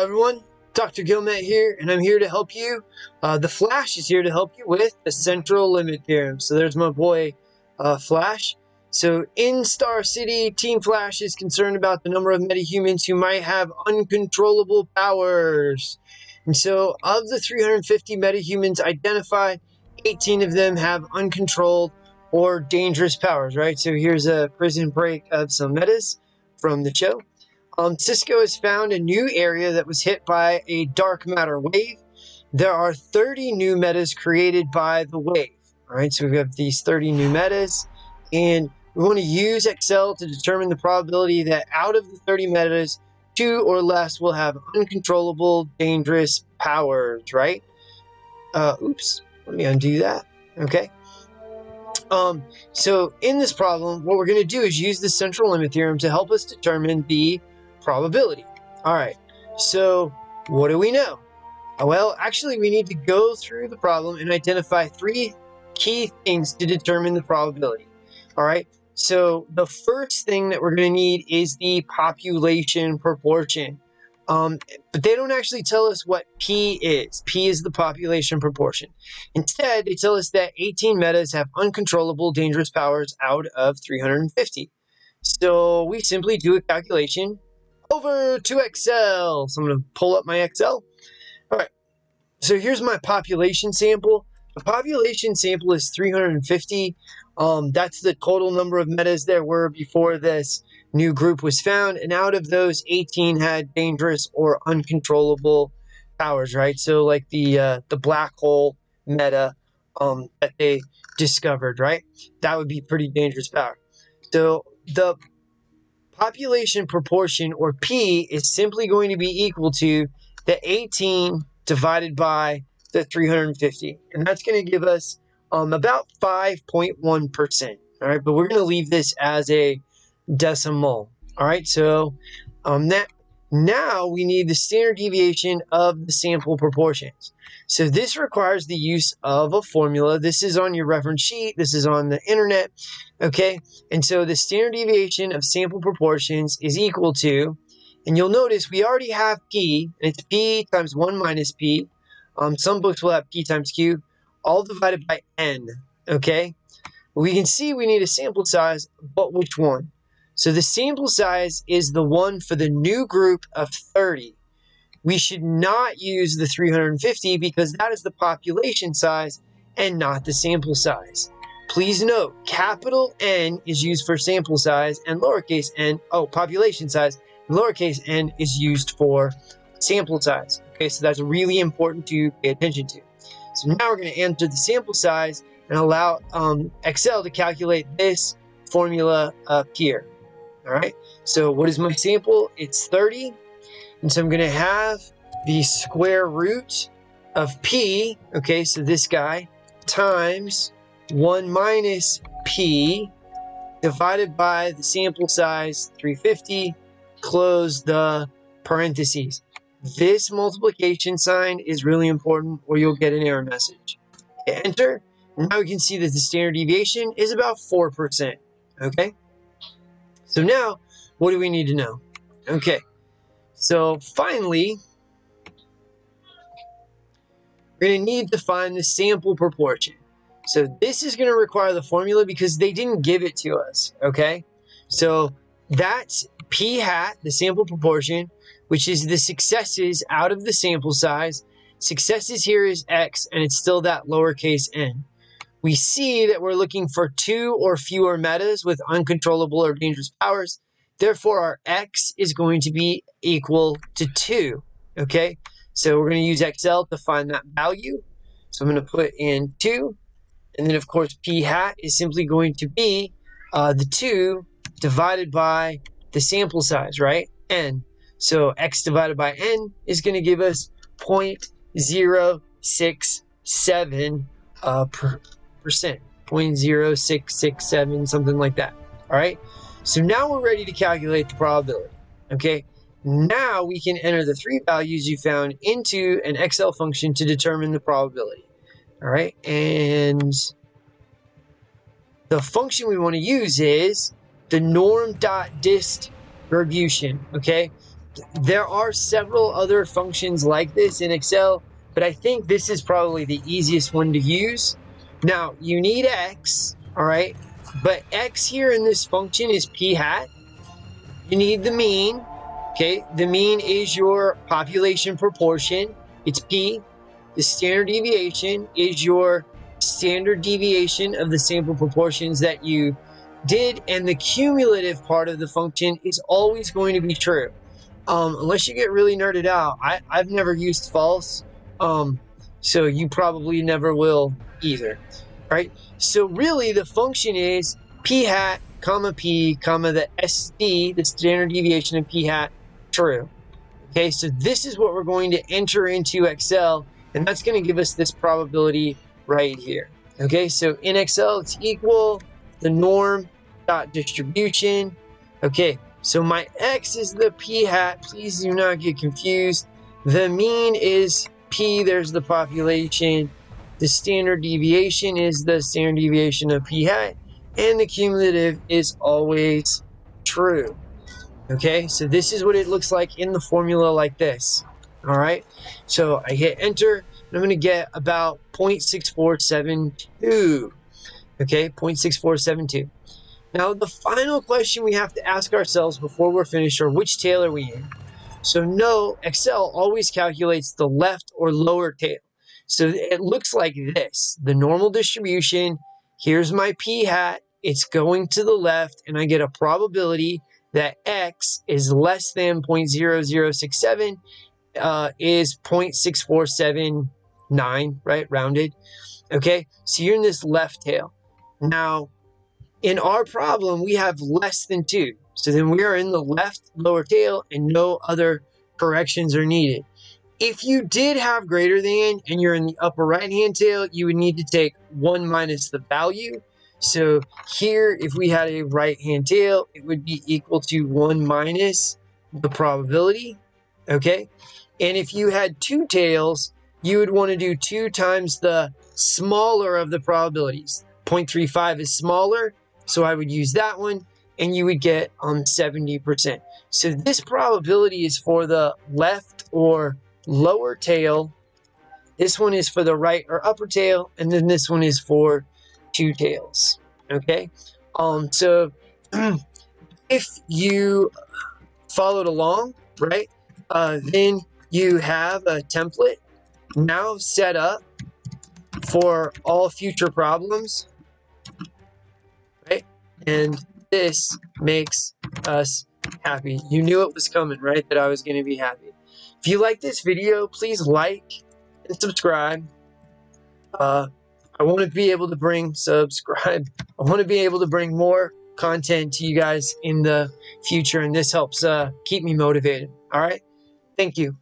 everyone, Dr. Gilmet here, and I'm here to help you. The Flash is here to help you with the Central Limit Theorem. So there's my boy, Flash. So in Star City, Team Flash is concerned about the number of metahumans who might have uncontrollable powers. And so of the 350 metahumans identified, 18 of them have uncontrolled or dangerous powers, right? So here's a prison break of some metas from the show. Cisco has found a new area that was hit by a dark matter wave. There are 30 new metas created by the wave. All right, so we have these 30 new metas, and we want to use Excel to determine the probability that out of the 30 metas, 2 or less will have uncontrollable, dangerous powers, right? Oops, let me undo that. Okay. So in this problem, what we're going to do is use the Central Limit Theorem to help us determine the probability. All right, so what do we know? Well, actually, we need to go through the problem and identify 3 key things to determine the probability. All right, so the first thing that we're going to need is the population proportion. But they don't actually tell us what P is. P is the population proportion. Instead, they tell us that 18 metas have uncontrollable dangerous powers out of 350. So we simply do a calculation over to Excel. So I'm going to pull up my Excel. All right. So here's my population sample. The population sample is 350. That's the total number of metas there were before this new group was found. And out of those, 18 had dangerous or uncontrollable powers, right? So like the black hole meta that they discovered, right? That would be pretty dangerous power. So the population proportion, or P, is simply going to be equal to the 18 divided by the 350. And that's going to give us about 5.1%. All right, but we're going to leave this as a decimal. All right, so now we need the standard deviation of the sample proportions. So this requires the use of a formula. This is on your reference sheet. This is on the internet. Okay, and so the standard deviation of sample proportions is equal to, and you'll notice we already have P, and it's P times 1 minus P. Some books will have P times Q, all divided by N. Okay, we can see we need a sample size, but which one? So the sample size is the one for the new group of 30. We should not use the 350 because that is the population size and not the sample size. Please note, capital N is used for sample size and lowercase n, population size, and lowercase n is used for sample size. Okay, so that's really important to pay attention to. So now we're going to enter the sample size and allow Excel to calculate this formula up here. All right, so what is my sample? It's 30. And so I'm going to have the square root of P, okay, so this guy, times 1 minus P divided by the sample size, 350, close the parentheses. This multiplication sign is really important or you'll get an error message. Enter. Now we can see that the standard deviation is about 4%, okay? So now, what do we need to know? Okay. So finally, we're going to need to find the sample proportion. So this is going to require the formula because they didn't give it to us, okay? So that's P hat, the sample proportion, which is the successes out of the sample size. Successes here is X, and it's still that lowercase n. We see that we're looking for 2 or fewer metas with uncontrollable or dangerous powers. Therefore, our X is going to be equal to 2, okay? So we're going to use Excel to find that value. So I'm going to put in 2. And then, of course, P hat is simply going to be the 2 divided by the sample size, right? N. So X divided by N is going to give us 0.067 percent. 0.0667, something like that. All right. So now we're ready to calculate the probability. Okay. Now we can enter the 3 values you found into an Excel function to determine the probability. All right. And the function we want to use is the norm.dist distribution. Okay. There are several other functions like this in Excel, but I think this is probably the easiest one to use. Now, you need x, all right? But x here in this function is p hat. You need the mean, okay? The mean is your population proportion. It's p. The standard deviation is your standard deviation of the sample proportions that you did, and the cumulative part of the function is always going to be true. Unless you get really nerded out. I've never used false, so you probably never will either, right? So really the function is p hat, comma p, comma the SD, the standard deviation of p hat, true. Okay, so this is what we're going to enter into Excel, and that's going to give us this probability right here. Okay, so in Excel, it's equal the norm dot distribution. Okay, so my x is the p hat. Please do not get confused. The mean is p. There's the population. The standard deviation is the standard deviation of p hat, and the cumulative is always true. Okay, so this is what it looks like in the formula like this. All right, so I hit enter, and I'm going to get about 0.6472. Okay, 0.6472. Now, the final question we have to ask ourselves before we're finished are which tail are we in? So no, Excel always calculates the left or lower tail. So it looks like this. The normal distribution, here's my p hat, it's going to the left, and I get a probability that x is less than 0.0067, is 0.6479, right, rounded. Okay, so you're in this left tail. Now, in our problem, we have less than 2. So then we are in the left lower tail and no other corrections are needed. If you did have greater than and you're in the upper right-hand tail, you would need to take 1 minus the value. So here, if we had a right-hand tail, it would be equal to 1 minus the probability, okay? And if you had 2 tails, you would want to do 2 times the smaller of the probabilities. 0.35 is smaller, so I would use that one, and you would get 70%. So this probability is for the left or lower tail. This one is for the right or upper tail, and then this one is for 2 tails. Okay, so if you followed along, right, then you have a template now set up for all future problems, right? And this makes us happy. You knew it was coming, right? That I was going to be happy. If you like this video, please like and subscribe. I want to be able to bring more content to you guys in the future, and this helps keep me motivated. All right. Thank you.